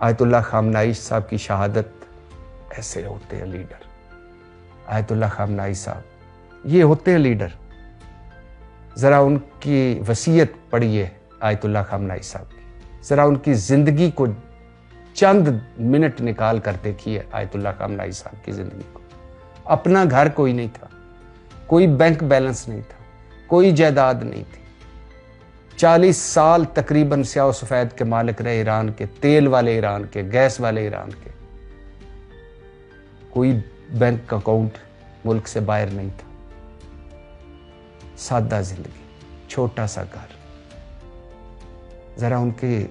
Ayatollah खामनाई साहब की शहादत, ऐसे होते हैं लीडर। आयतुल्लाह खामनाई साहब ये होते हैं लीडर। ज़रा उनकी वसीयत पढ़िए आयतुल्लाह खामनाई साहब की, ज़रा उनकी ज़िंदगी को चंद मिनट निकाल कर देखिए। आयतुल्लाह खामनाई साहब की ज़िंदगी को, अपना घर कोई नहीं था, कोई बैंक बैलेंस नहीं था, कोई जायदाद नहीं थी। 40 साल तकरीबन स्याह सफ़ेद के मालिक रहे ईरान के, तेल वाले ईरान के, गैस वाले ईरान के। कोई बैंक अकाउंट मुल्क से बाहर नहीं था। सादा जिंदगी, छोटा सा घर। जरा उनके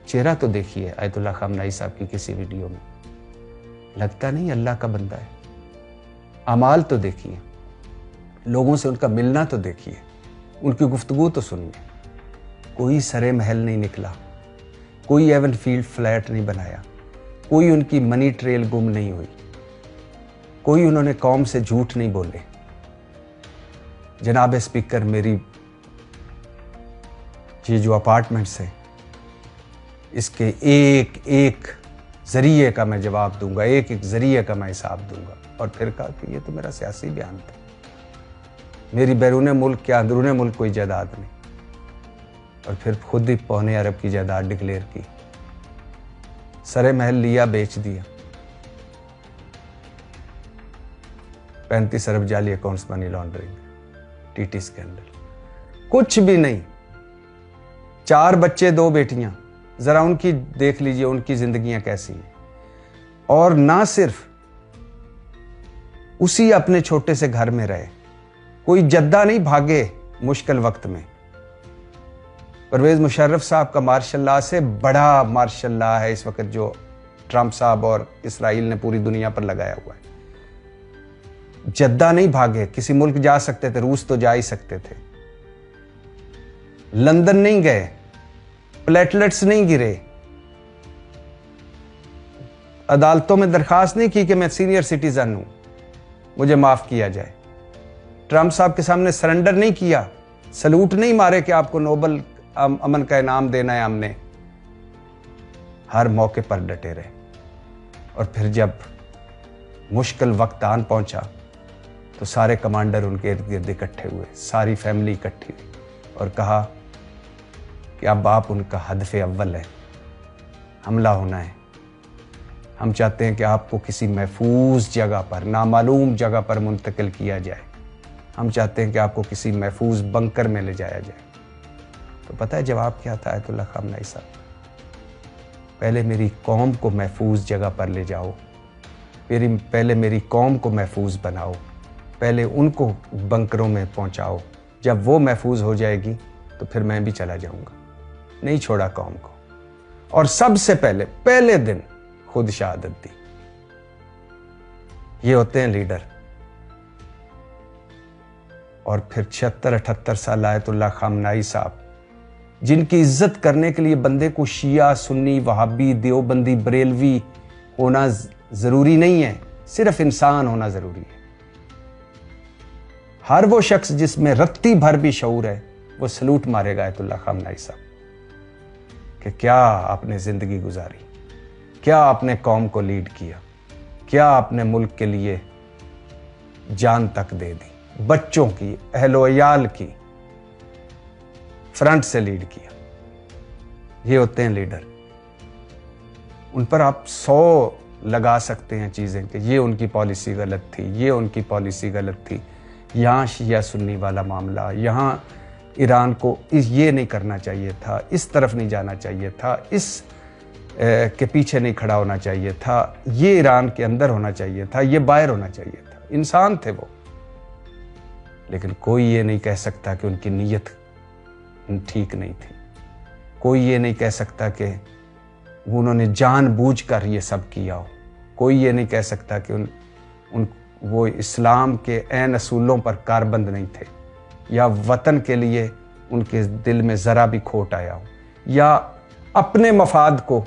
चेहरा तो देखिए आयतुल्लाह खामनाई साहब की किसी वीडियो में, लगता नहीं अल्लाह का बंदा है। अमाल तो देखिए, लोगों से उनका मिलना तो देखिए, उनकी गुफ्तगू तो सुनिए। कोई सरे महल नहीं निकला, कोई एवन फील्ड फ्लैट नहीं बनाया, कोई उनकी मनी ट्रेल गुम नहीं हुई, कोई उन्होंने कौम से झूठ नहीं बोले। जनाब स्पीकर, मेरी ये जो अपार्टमेंट्स है, इसके एक एक जरिए का मैं जवाब दूंगा, एक एक जरिए का मैं हिसाब दूंगा। और फिर कहा कि ये तो मेरा सियासी बयान था, मेरी बैरून मुल्क या अंदरून मुल्क कोई जायदाद नहीं। और फिर खुद ही पौने अरब की जायदाद डिक्लेयर की, सरे महल लिया, बेच दिया। 35 अरब जाली accounts, money laundering, TT scandal, कुछ भी नहीं। 4 बच्चे 2 बेटियां, जरा उनकी देख लीजिए, उनकी जिंदगियां कैसी हैं। और ना सिर्फ उसी अपने छोटे से घर में रहे, कोई जद्दा नहीं भागे मुश्किल वक्त में। परवेज मुशर्रफ साहब का मार्शल्लाह से बड़ा मार्शल्लाह है इस वक्त जो ट्रंप साहब और इसराइल ने पूरी दुनिया पर लगाया हुआ है। जद्दा नहीं भागे, किसी मुल्क जा सकते थे, रूस तो जा ही सकते थे। लंदन नहीं गए, प्लेटलेट्स नहीं गिरे, अदालतों में दरखास्त नहीं की कि मैं सीनियर सिटीजन हूं, मुझे माफ किया जाए। ट्रंप साहब के सामने सरेंडर नहीं किया, सलूट नहीं मारे कि आपको नोबल अमन का इनाम देना है हमने। हर मौके पर डटे रहे। और फिर जब मुश्किल वक्त आन पहुंचा तो सारे कमांडर उनके इर्द गिर्द इकट्ठे हुए, सारी फैमिली इकट्ठी हुई और कहा कि अब आप उनका हदफ अव्वल है, हमला होना है। हम चाहते हैं कि आपको किसी महफूज जगह पर, नामालूम जगह पर मुंतकिल किया जाए। हम चाहते हैं कि आपको किसी महफूज बंकर में ले जाया जाए। तो पता है जवाब क्या था आयतुल्लाह खामनाई साहब? पहले मेरी कौम को महफूज जगह पर ले जाओ, पहले मेरी कौम को महफूज बनाओ, पहले उनको बंकरों में पहुंचाओ। जब वो महफूज हो जाएगी तो फिर मैं भी चला जाऊंगा। नहीं छोड़ा कौम को, और सबसे पहले दिन खुद शहादत दी। ये होते हैं लीडर। और फिर 76-78 साल आयतुल्लाह खामनाई साहब, जिनकी इज्जत करने के लिए बंदे को शिया, सुन्नी, वहाबी, देवबंदी, बरेलवी होना जरूरी नहीं है, सिर्फ इंसान होना जरूरी है। हर वो शख्स जिसमें रत्ती भर भी शऊर है वो सलूट मारेगा आयतुल्लाह खामनाई साहब कि क्या आपने जिंदगी गुजारी, क्या आपने कौम को लीड किया, क्या आपने मुल्क के लिए जान तक दे दी, बच्चों की, अहलो अयाल की, फ्रंट से लीड किया। ये होते हैं लीडर। उन पर आप 100 लगा सकते हैं चीजें कि ये उनकी पॉलिसी गलत थी, ये उनकी पॉलिसी गलत थी, यहाँ शिया सुन्नी वाला मामला, यहाँ ईरान को ये नहीं करना चाहिए था, इस तरफ नहीं जाना चाहिए था, इस के पीछे नहीं खड़ा होना चाहिए था, ये ईरान के अंदर होना चाहिए था, ये बाहर होना चाहिए था। इंसान थे वो। लेकिन कोई ये नहीं कह सकता कि उनकी नीयत ठीक नहीं थी। कोई ये नहीं कह सकता कि उन्होंने जानबूझकर ये सब किया हो। कोई ये नहीं कह सकता कि वो इस्लाम के ऐन असूलों पर कारबंद नहीं थे, या वतन के लिए उनके दिल में ज़रा भी खोट आया हो, या अपने मफाद को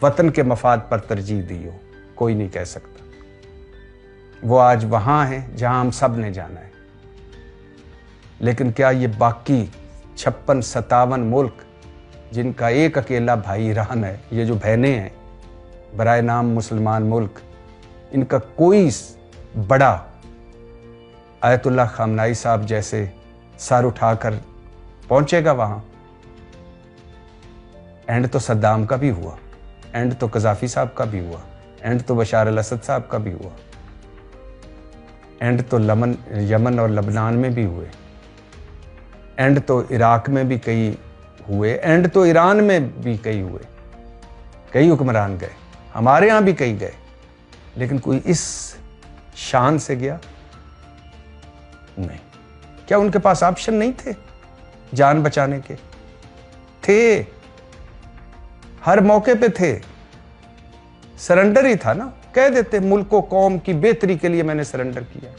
वतन के मफाद पर तरजीह दी हो। कोई नहीं कह सकता। वो आज वहाँ हैं जहाँ हम सब ने जाना है। लेकिन क्या ये बाकी 56-57 मुल्क जिनका एक अकेला भाई ईरान है, ये जो बहनें हैं, बराए नाम मुसलमान मुल्क, इनका कोई बड़ा आयतुल्लाह खामनाई साहब जैसे सर उठाकर पहुंचेगा वहां? एंड तो सद्दाम का भी हुआ, एंड तो कजाफी साहब का भी हुआ, एंड तो बशार अल असद साहब का भी हुआ, एंड तो यमन और लबनान में भी हुए, एंड तो इराक में भी कई हुए, एंड तो ईरान में भी कई हुए। कई हुक्मरान गए, हमारे यहां भी कई गए, लेकिन कोई इस शान से गया नहीं। क्या उनके पास ऑप्शन नहीं थे जान बचाने के? थे, हर मौके पे थे। सरेंडर ही था ना, कह देते मुल्क को कौम की बेहतरी के लिए मैंने सरेंडर किया।